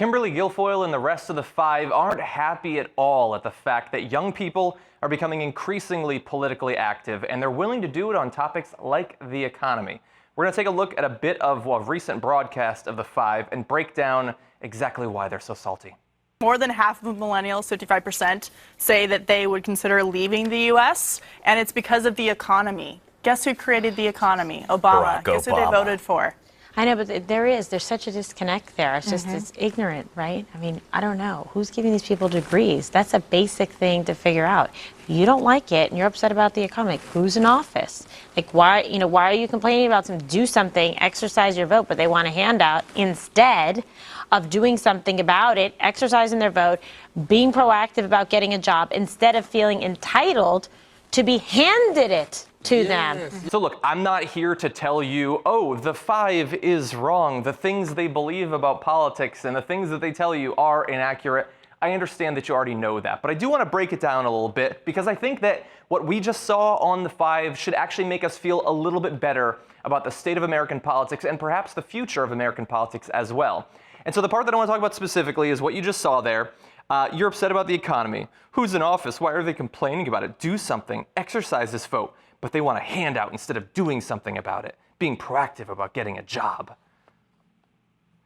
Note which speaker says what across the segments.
Speaker 1: Kimberly, Guilfoyle, and the rest of the five aren't happy at all at the fact that young people are becoming increasingly politically active, and they're willing to do it on topics like the economy. We're going to take a look at a bit of a recent broadcast of the five and break down exactly why they're so salty.
Speaker 2: More than half of millennials, 55%, say that they would consider leaving the U.S., and it's because of the economy. Guess who created the economy? Obama. Guess who they voted for?
Speaker 3: I know, but there's such a disconnect there. It's just, it's ignorant, right? I mean, I don't know. Who's giving these people degrees? That's a basic thing to figure out. If you don't like it and you're upset about the economy, who's in office? Like, why are you complaining about some, do something, exercise your vote, but they want a handout instead of doing something about it, exercising their vote, being proactive about getting a job, instead of feeling entitled to be handed it to them.
Speaker 1: So look, I'm not here to tell you, oh, the five is wrong. The things they believe about politics and the things that they tell you are inaccurate. I understand that you already know that, but I do want to break it down a little bit because I think that what we just saw on the five should actually make us feel a little bit better about the state of American politics and perhaps the future of American politics as well. And so the part that I want to talk about specifically is what you just saw there. You're upset about the economy. Who's in office? Why are they complaining about it? Do something. Exercise this vote. But they want a handout instead of doing something about it, being proactive about getting a job.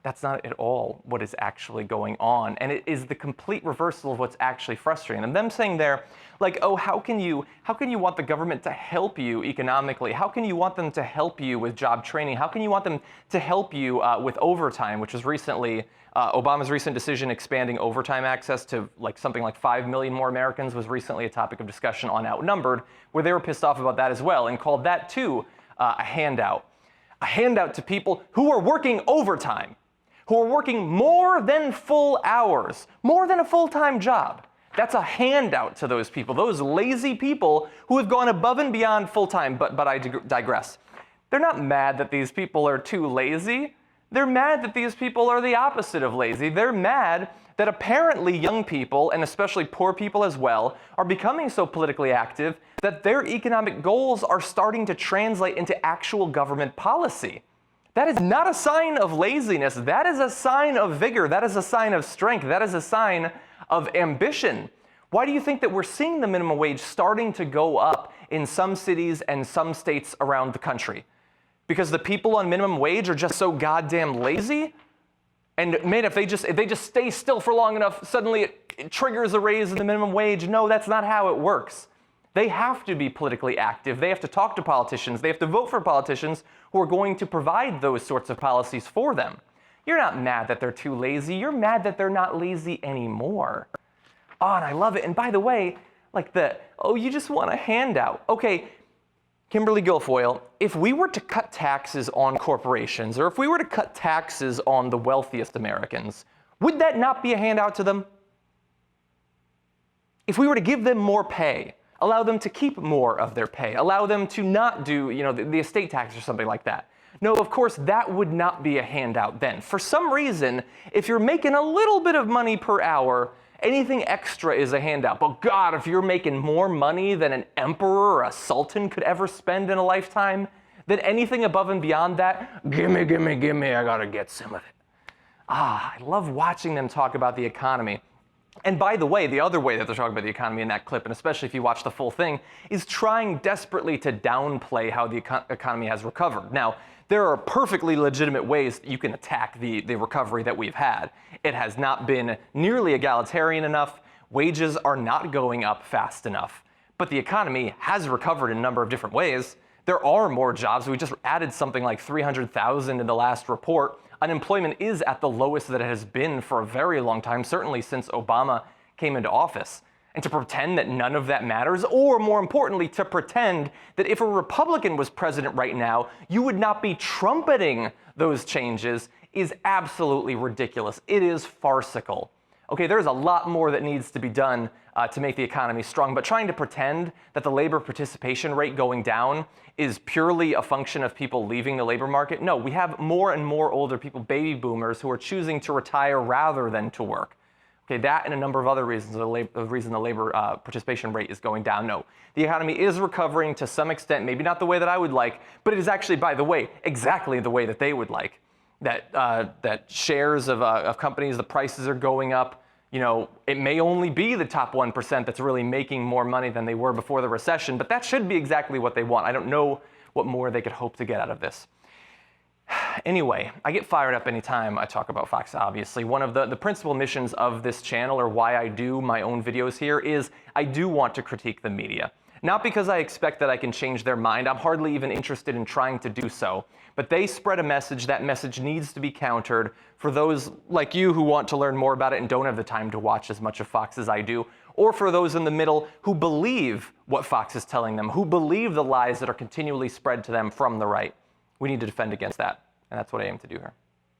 Speaker 1: That's not at all what is actually going on. And it is the complete reversal of what's actually frustrating. And them saying there, like, oh, how can you want the government to help you economically? How can you want them to help you with job training? How can you want them to help you with overtime, which was recently, Obama's recent decision expanding overtime access to something like 5 million more Americans was recently a topic of discussion on Outnumbered, where they were pissed off about that as well and called that too a handout. A handout to people who are working overtime, who are working more than full hours, more than a full-time job. That's a handout to those people, those lazy people who have gone above and beyond full-time, but I digress. They're not mad that these people are too lazy. They're mad that these people are the opposite of lazy. They're mad that apparently young people, and especially poor people as well, are becoming so politically active that their economic goals are starting to translate into actual government policy. That is not a sign of laziness. That is a sign of vigor. That is a sign of strength. That is a sign of ambition. Why do you think that we're seeing the minimum wage starting to go up in some cities and some states around the country? Because the people on minimum wage are just so goddamn lazy? And man, if they just stay still for long enough, suddenly it triggers a raise in the minimum wage. No, that's not how it works. They have to be politically active. They have to talk to politicians. They have to vote for politicians who are going to provide those sorts of policies for them. You're not mad that they're too lazy. You're mad that they're not lazy anymore. Oh, and I love it. And by the way, you just want a handout. Okay, Kimberly, Guilfoyle, if we were to cut taxes on corporations, or if we were to cut taxes on the wealthiest Americans, would that not be a handout to them? If we were to give them more pay, allow them to keep more of their pay, allow them to not do, the estate tax or something like that. No, of course, that would not be a handout then. For some reason, if you're making a little bit of money per hour, anything extra is a handout. But God, if you're making more money than an emperor or a sultan could ever spend in a lifetime, then anything above and beyond that, gimme, I gotta get some of it. I love watching them talk about the economy. And by the way, the other way that they're talking about the economy in that clip, and especially if you watch the full thing, is trying desperately to downplay how the economy has recovered. Now, there are perfectly legitimate ways that you can attack the recovery that we've had. It has not been nearly egalitarian enough. Wages are not going up fast enough. But the economy has recovered in a number of different ways. There are more jobs. We just added something like 300,000 in the last report. Unemployment is at the lowest that it has been for a very long time, certainly since Obama came into office. And to pretend that none of that matters, or more importantly, to pretend that if a Republican was president right now, you would not be trumpeting those changes, is absolutely ridiculous. It is farcical. Okay, there's a lot more that needs to be done to make the economy strong, but trying to pretend that the labor participation rate going down is purely a function of people leaving the labor market. No, we have more and more older people, baby boomers, who are choosing to retire rather than to work. Okay, that and a number of other reasons, the reason the labor participation rate is going down. No, the economy is recovering to some extent, maybe not the way that I would like, but it is actually, by the way, exactly the way that they would like. that shares of companies, the prices are going up. You know, it may only be the top 1% that's really making more money than they were before the recession, but that should be exactly what they want. I don't know what more they could hope to get out of this. Anyway, I get fired up anytime I talk about Fox, obviously. One of the principal missions of this channel, or why I do my own videos here, is I do want to critique the media. Not because I expect that I can change their mind. I'm hardly even interested in trying to do so. But they spread a message. That message needs to be countered. For those like you who want to learn more about it and don't have the time to watch as much of Fox as I do, or for those in the middle who believe what Fox is telling them, who believe the lies that are continually spread to them from the right. We need to defend against that, and that's what I aim to do here.